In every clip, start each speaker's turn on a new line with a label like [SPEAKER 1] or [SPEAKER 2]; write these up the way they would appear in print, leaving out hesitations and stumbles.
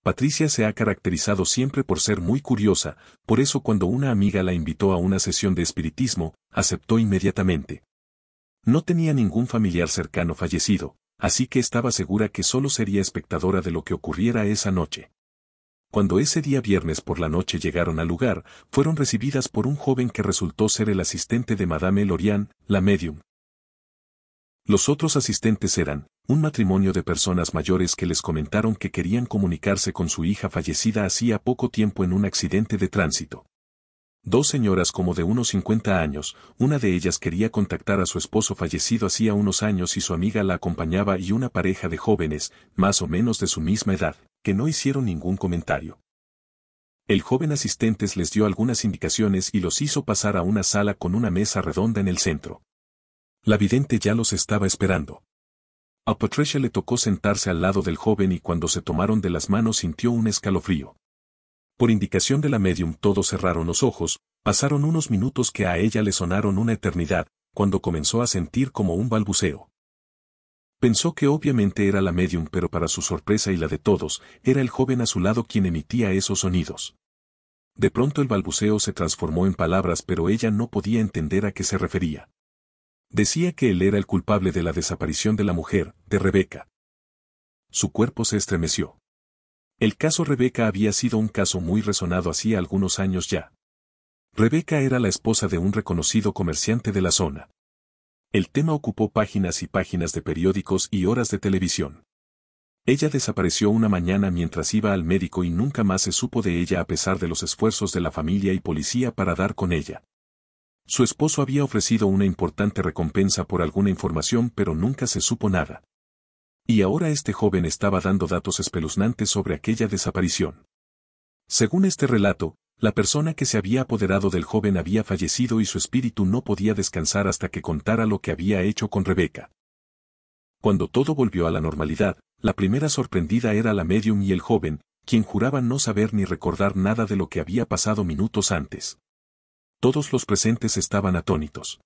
[SPEAKER 1] Patricia se ha caracterizado siempre por ser muy curiosa, por eso cuando una amiga la invitó a una sesión de espiritismo, aceptó inmediatamente. No tenía ningún familiar cercano fallecido, así que estaba segura que solo sería espectadora de lo que ocurriera esa noche. Cuando ese día viernes por la noche llegaron al lugar, fueron recibidas por un joven que resultó ser el asistente de Madame Lorian, la medium. Los otros asistentes eran un matrimonio de personas mayores que les comentaron que querían comunicarse con su hija fallecida hacía poco tiempo en un accidente de tránsito. Dos señoras como de unos 50 años, una de ellas quería contactar a su esposo fallecido hacía unos años y su amiga la acompañaba y una pareja de jóvenes, más o menos de su misma edad, que no hicieron ningún comentario. El joven asistente les dio algunas indicaciones y los hizo pasar a una sala con una mesa redonda en el centro. La vidente ya los estaba esperando. A Patricia le tocó sentarse al lado del joven y cuando se tomaron de las manos sintió un escalofrío. Por indicación de la medium todos cerraron los ojos, pasaron unos minutos que a ella le sonaron una eternidad, cuando comenzó a sentir como un balbuceo. Pensó que obviamente era la medium pero para su sorpresa y la de todos, era el joven a su lado quien emitía esos sonidos. De pronto el balbuceo se transformó en palabras pero ella no podía entender a qué se refería. Decía que él era el culpable de la desaparición de la mujer, de Rebecca. Su cuerpo se estremeció. El caso Rebecca había sido un caso muy resonado hacía algunos años ya. Rebecca era la esposa de un reconocido comerciante de la zona. El tema ocupó páginas y páginas de periódicos y horas de televisión. Ella desapareció una mañana mientras iba al médico y nunca más se supo de ella a pesar de los esfuerzos de la familia y policía para dar con ella. Su esposo había ofrecido una importante recompensa por alguna información pero nunca se supo nada. Y ahora este joven estaba dando datos espeluznantes sobre aquella desaparición. Según este relato, la persona que se había apoderado del joven había fallecido y su espíritu no podía descansar hasta que contara lo que había hecho con Rebecca. Cuando todo volvió a la normalidad, la primera sorprendida era la medium y el joven, quien juraba no saber ni recordar nada de lo que había pasado minutos antes. Todos los presentes estaban atónitos.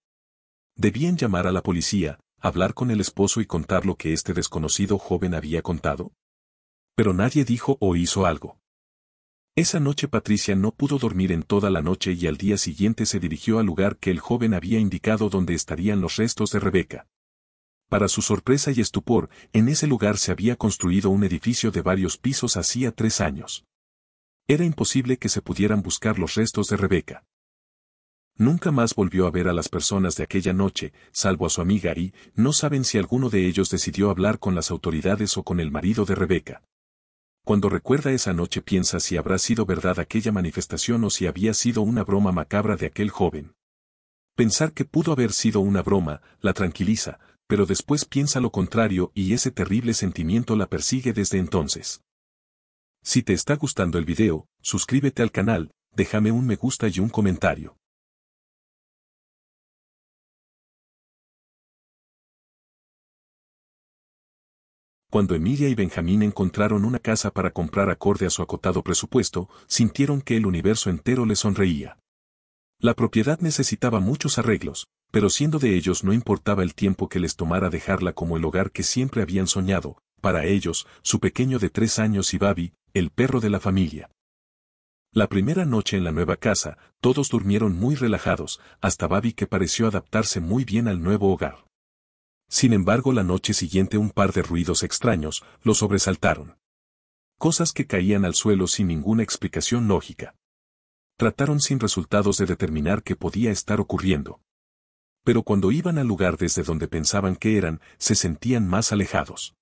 [SPEAKER 1] ¿Debían llamar a la policía, hablar con el esposo y contar lo que este desconocido joven había contado? Pero nadie dijo o hizo algo. Esa noche Patricia no pudo dormir en toda la noche y al día siguiente se dirigió al lugar que el joven había indicado donde estarían los restos de Rebecca. Para su sorpresa y estupor, en ese lugar se había construido un edificio de varios pisos hacía 3 años. Era imposible que se pudieran buscar los restos de Rebecca. Nunca más volvió a ver a las personas de aquella noche, salvo a su amiga y, no saben si alguno de ellos decidió hablar con las autoridades o con el marido de Rebecca. Cuando recuerda esa noche piensa si habrá sido verdad aquella manifestación o si había sido una broma macabra de aquel joven. Pensar que pudo haber sido una broma, la tranquiliza, pero después piensa lo contrario y ese terrible sentimiento la persigue desde entonces. Si te está gustando el video, suscríbete al canal, déjame un me gusta y un comentario. Cuando Emilia y Benjamín encontraron una casa para comprar acorde a su acotado presupuesto, sintieron que el universo entero les sonreía. La propiedad necesitaba muchos arreglos, pero siendo de ellos no importaba el tiempo que les tomara dejarla como el hogar que siempre habían soñado, para ellos, su pequeño de 3 años y Babi, el perro de la familia. La primera noche en la nueva casa, todos durmieron muy relajados, hasta Babi que pareció adaptarse muy bien al nuevo hogar. Sin embargo, la noche siguiente un par de ruidos extraños lo sobresaltaron. Cosas que caían al suelo sin ninguna explicación lógica. Trataron sin resultados de determinar qué podía estar ocurriendo. Pero cuando iban al lugar desde donde pensaban que eran, se sentían más alejados.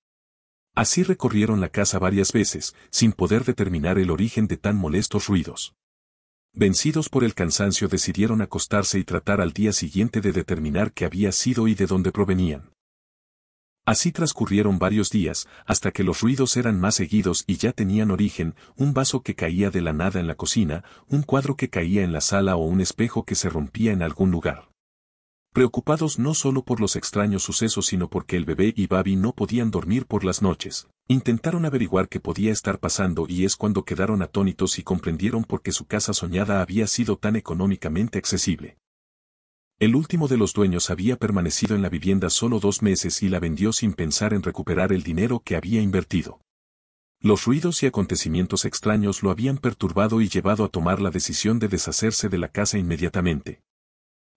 [SPEAKER 1] Así recorrieron la casa varias veces, sin poder determinar el origen de tan molestos ruidos. Vencidos por el cansancio decidieron acostarse y tratar al día siguiente de determinar qué había sido y de dónde provenían. Así transcurrieron varios días, hasta que los ruidos eran más seguidos y ya tenían origen, un vaso que caía de la nada en la cocina, un cuadro que caía en la sala o un espejo que se rompía en algún lugar. Preocupados no solo por los extraños sucesos sino porque el bebé y Babi no podían dormir por las noches, intentaron averiguar qué podía estar pasando y es cuando quedaron atónitos y comprendieron por qué su casa soñada había sido tan económicamente accesible. El último de los dueños había permanecido en la vivienda solo 2 meses y la vendió sin pensar en recuperar el dinero que había invertido. Los ruidos y acontecimientos extraños lo habían perturbado y llevado a tomar la decisión de deshacerse de la casa inmediatamente.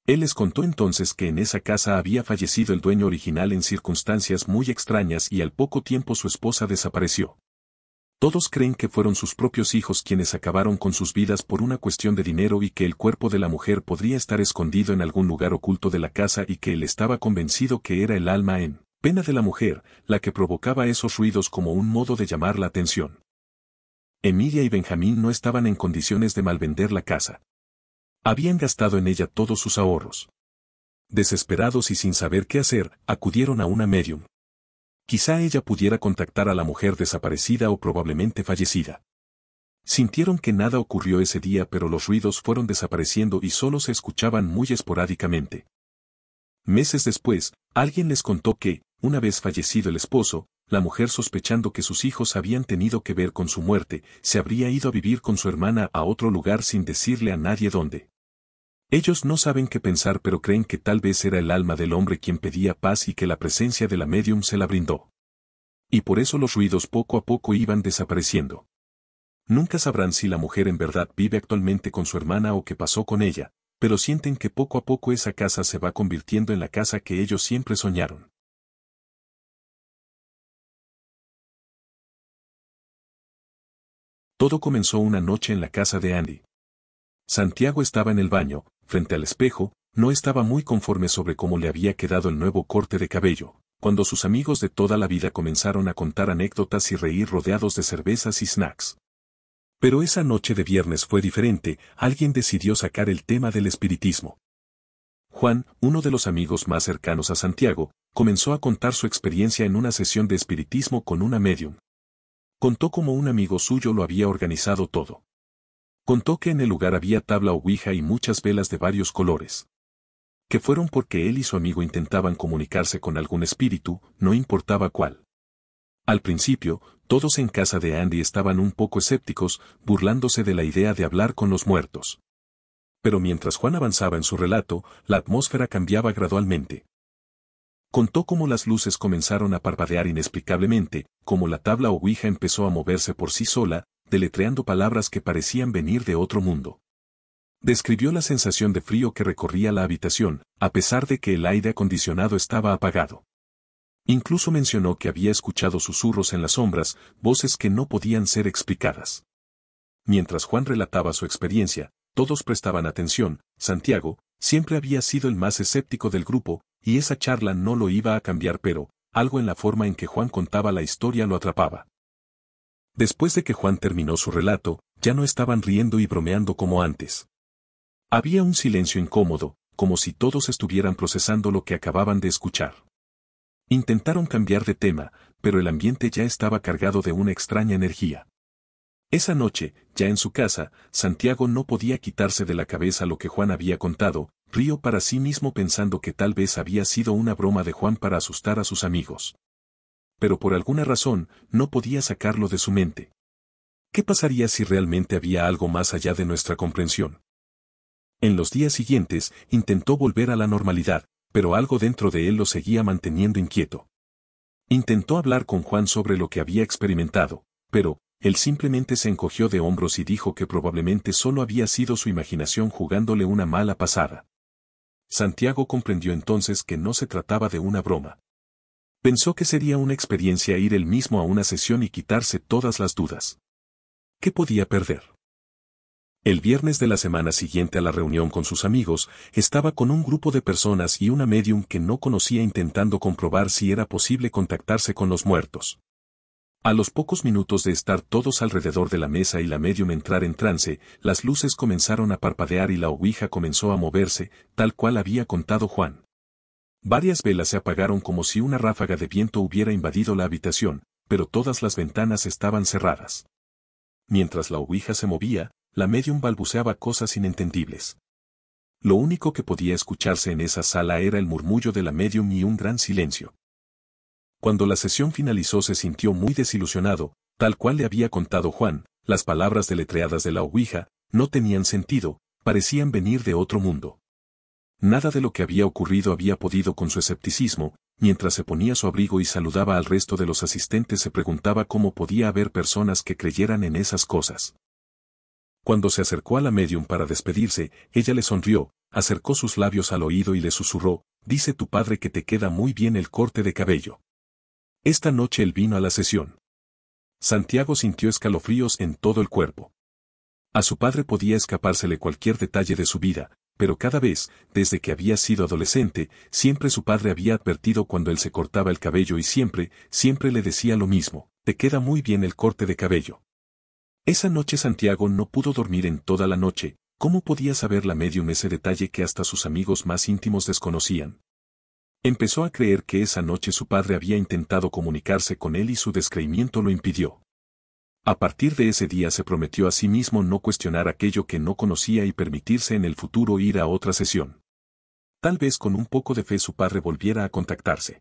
[SPEAKER 1] Él les contó entonces que en esa casa había fallecido el dueño original en circunstancias muy extrañas y al poco tiempo su esposa desapareció. Todos creen que fueron sus propios hijos quienes acabaron con sus vidas por una cuestión de dinero y que el cuerpo de la mujer podría estar escondido en algún lugar oculto de la casa y que él estaba convencido que era el alma en pena de la mujer, la que provocaba esos ruidos como un modo de llamar la atención. Emilia y Benjamín no estaban en condiciones de malvender la casa. Habían gastado en ella todos sus ahorros. Desesperados y sin saber qué hacer, acudieron a una médium. Quizá ella pudiera contactar a la mujer desaparecida o probablemente fallecida. Sintieron que nada ocurrió ese día, pero los ruidos fueron desapareciendo y solo se escuchaban muy esporádicamente. Meses después, alguien les contó que, una vez fallecido el esposo, la mujer, sospechando que sus hijos habían tenido que ver con su muerte, se habría ido a vivir con su hermana a otro lugar sin decirle a nadie dónde. Ellos no saben qué pensar, pero creen que tal vez era el alma del hombre quien pedía paz y que la presencia de la médium se la brindó. Y por eso los ruidos poco a poco iban desapareciendo. Nunca sabrán si la mujer en verdad vive actualmente con su hermana o qué pasó con ella, pero sienten que poco a poco esa casa se va convirtiendo en la casa que ellos siempre soñaron. Todo comenzó una noche en la casa de Andy. Santiago estaba en el baño, frente al espejo, no estaba muy conforme sobre cómo le había quedado el nuevo corte de cabello, cuando sus amigos de toda la vida comenzaron a contar anécdotas y reír rodeados de cervezas y snacks. Pero esa noche de viernes fue diferente, alguien decidió sacar el tema del espiritismo. Juan, uno de los amigos más cercanos a Santiago, comenzó a contar su experiencia en una sesión de espiritismo con una médium. Contó cómo un amigo suyo lo había organizado todo. Contó que en el lugar había tabla ouija y muchas velas de varios colores. Que fueron porque él y su amigo intentaban comunicarse con algún espíritu, no importaba cuál. Al principio, todos en casa de Andy estaban un poco escépticos, burlándose de la idea de hablar con los muertos. Pero mientras Juan avanzaba en su relato, la atmósfera cambiaba gradualmente. Contó cómo las luces comenzaron a parpadear inexplicablemente, cómo la tabla ouija empezó a moverse por sí sola, deletreando palabras que parecían venir de otro mundo. Describió la sensación de frío que recorría la habitación, a pesar de que el aire acondicionado estaba apagado. Incluso mencionó que había escuchado susurros en las sombras, voces que no podían ser explicadas. Mientras Juan relataba su experiencia, todos prestaban atención. Santiago siempre había sido el más escéptico del grupo, y esa charla no lo iba a cambiar, pero algo en la forma en que Juan contaba la historia lo atrapaba. Después de que Juan terminó su relato, ya no estaban riendo y bromeando como antes. Había un silencio incómodo, como si todos estuvieran procesando lo que acababan de escuchar. Intentaron cambiar de tema, pero el ambiente ya estaba cargado de una extraña energía. Esa noche, ya en su casa, Santiago no podía quitarse de la cabeza lo que Juan había contado, rió para sí mismo pensando que tal vez había sido una broma de Juan para asustar a sus amigos. Pero por alguna razón, no podía sacarlo de su mente. ¿Qué pasaría si realmente había algo más allá de nuestra comprensión? En los días siguientes, intentó volver a la normalidad, pero algo dentro de él lo seguía manteniendo inquieto. Intentó hablar con Juan sobre lo que había experimentado, pero él simplemente se encogió de hombros y dijo que probablemente solo había sido su imaginación jugándole una mala pasada. Santiago comprendió entonces que no se trataba de una broma. Pensó que sería una experiencia ir él mismo a una sesión y quitarse todas las dudas. ¿Qué podía perder? El viernes de la semana siguiente a la reunión con sus amigos, estaba con un grupo de personas y una médium que no conocía intentando comprobar si era posible contactarse con los muertos. A los pocos minutos de estar todos alrededor de la mesa y la médium entrar en trance, las luces comenzaron a parpadear y la ouija comenzó a moverse, tal cual había contado Juan. Varias velas se apagaron como si una ráfaga de viento hubiera invadido la habitación, pero todas las ventanas estaban cerradas. Mientras la ouija se movía, la médium balbuceaba cosas inentendibles. Lo único que podía escucharse en esa sala era el murmullo de la médium y un gran silencio. Cuando la sesión finalizó se sintió muy desilusionado, tal cual le había contado Juan, las palabras deletreadas de la ouija no tenían sentido, parecían venir de otro mundo. Nada de lo que había ocurrido había podido con su escepticismo, mientras se ponía su abrigo y saludaba al resto de los asistentes, se preguntaba cómo podía haber personas que creyeran en esas cosas. Cuando se acercó a la medium para despedirse, ella le sonrió, acercó sus labios al oído y le susurró: «Dice tu padre que te queda muy bien el corte de cabello». Esta noche él vino a la sesión. Santiago sintió escalofríos en todo el cuerpo. A su padre podía escapársele cualquier detalle de su vida, pero cada vez, desde que había sido adolescente, siempre su padre había advertido cuando él se cortaba el cabello y siempre le decía lo mismo: «Te queda muy bien el corte de cabello». Esa noche Santiago no pudo dormir en toda la noche. ¿Cómo podía saber la medium ese detalle que hasta sus amigos más íntimos desconocían? Empezó a creer que esa noche su padre había intentado comunicarse con él y su descreimiento lo impidió. A partir de ese día se prometió a sí mismo no cuestionar aquello que no conocía y permitirse en el futuro ir a otra sesión. Tal vez con un poco de fe su padre volviera a contactarse.